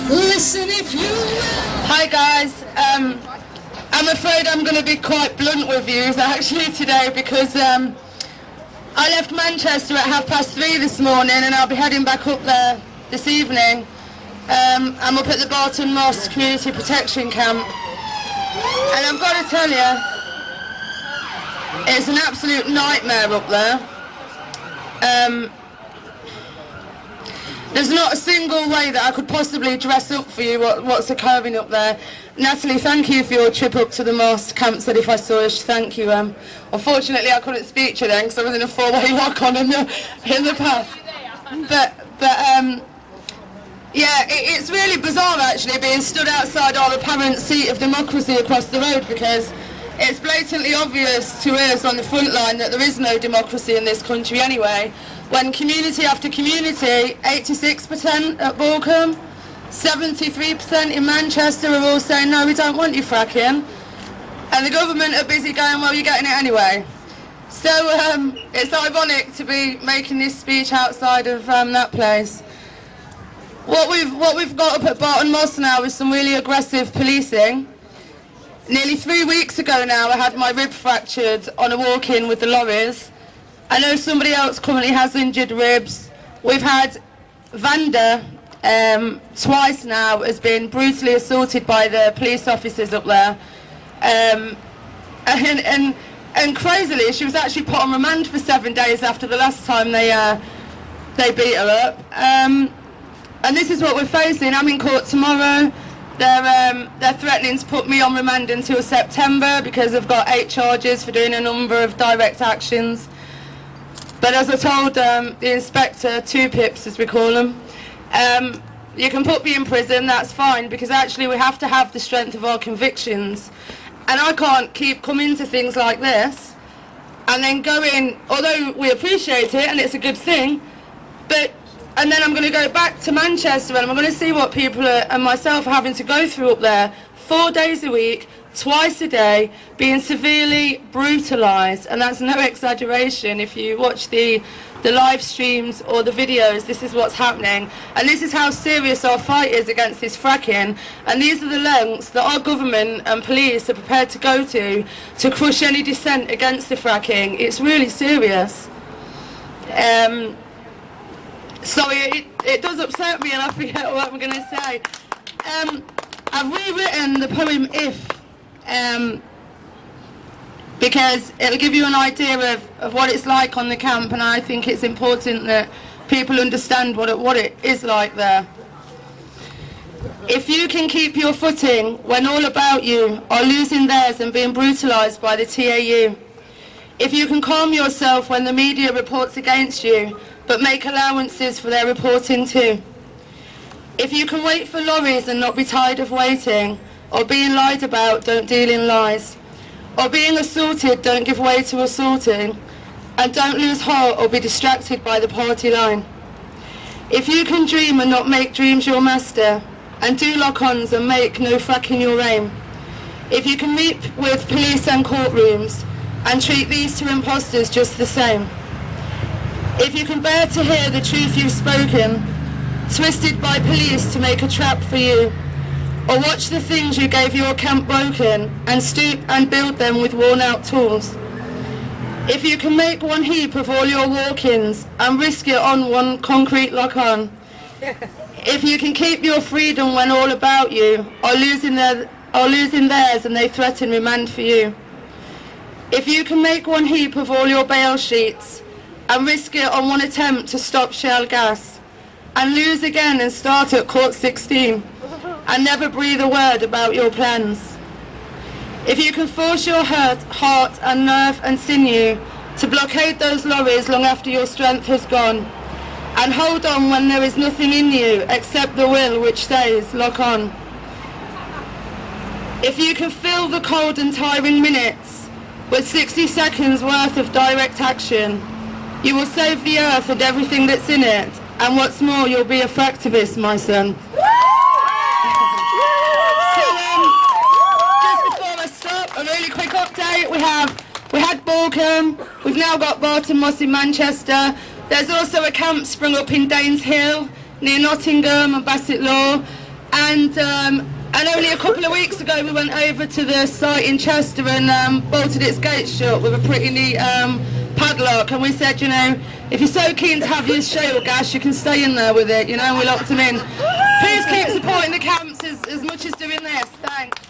Listen if you will. Hi guys, I'm afraid I'm going to be quite blunt with you actually today because I left Manchester at 3:30 this morning and I'll be heading back up there this evening. I'm up at the Barton Moss Community Protection Camp and I've got to tell you, it's an absolute nightmare up there. There's not a single way that I could possibly dress up for you what's occurring up there. Natalie, thank you for your trip up to the Moss. Camp said if I saw you, thank you. Unfortunately, I couldn't speak to you then because I was in a four-way lock-on in the path. But yeah, it's really bizarre actually being stood outside our apparent seat of democracy across the road because it's blatantly obvious to us on the front line that there is no democracy in this country anyway. When community after community, 86% at Borkham, 73% in Manchester are all saying, no, we don't want you fracking. And the government are busy going, well, you're getting it anyway. So it's ironic to be making this speech outside of that place. What we've got up at Barton Moss now is some really aggressive policing. Nearly 3 weeks ago now, I had my rib fractured on a walk-in with the lorries. I know somebody else currently has injured ribs. We've had Vanda twice now has been brutally assaulted by the police officers up there. And crazily, she was actually put on remand for 7 days after the last time they beat her up. And this is what we're facing. I'm in court tomorrow. They're threatening to put me on remand until September because I've got 8 charges for doing a number of direct actions. But as I told the inspector, 2 pips as we call them, you can put me in prison, that's fine, because actually we have to have the strength of our convictions. And I can't keep coming to things like this and then going, although we appreciate it and it's a good thing, and then I'm going to go back to Manchester and I'm going to see what people and myself are having to go through up there 4 days a week, twice a day, being severely brutalised, and that's no exaggeration. If you watch the live streams or the videos, this is what's happening, and this is how serious our fight is against this fracking, and these are the lengths that our government and police are prepared to go to crush any dissent against the fracking. It's really serious. Sorry, it does upset me and I forget what I'm going to say. I've rewritten the poem If, because it'll give you an idea of what it's like on the camp, and I think it's important that people understand what it is like there. If you can keep your footing when all about you are losing theirs and being brutalised by the TAU, if you can calm yourself when the media reports against you but make allowances for their reporting too, if you can wait for lorries and not be tired of waiting, or being lied about, don't deal in lies, or being assaulted, don't give way to assaulting, and don't lose heart or be distracted by the party line. If you can dream and not make dreams your master, and do lock-ons and make no fracking your aim, if you can meet with police and courtrooms and treat these two imposters just the same, if you can bear to hear the truth you've spoken, twisted by police to make a trap for you, or watch the things you gave your camp broken and stoop and build them with worn-out tools. If you can make one heap of all your walk-ins and risk it on one concrete lock-on, if you can keep your freedom when all about you are losing theirs and they threaten remand for you, if you can make one heap of all your bail sheets and risk it on one attempt to stop shell gas, and lose again and start at court 16, and never breathe a word about your plans. If you can force your heart and nerve and sinew to blockade those lorries long after your strength has gone, and hold on when there is nothing in you except the will which says, lock on. If you can fill the cold and tiring minutes with 60 seconds worth of direct action, you will save the earth and everything that's in it, and what's more, you'll be a fractivist, my son. A really quick update. We had Borkham, we've now got Barton Moss in Manchester. There's also a camp sprung up in Danes Hill near Nottingham and Bassett Law. And only a couple of weeks ago we went over to the site in Chester and bolted its gates shut with a pretty neat padlock, and we said, you know, if you're so keen to have your shale gas, you can stay in there with it, you know, and we locked them in. Please keep supporting the camps as much as doing this. Thanks.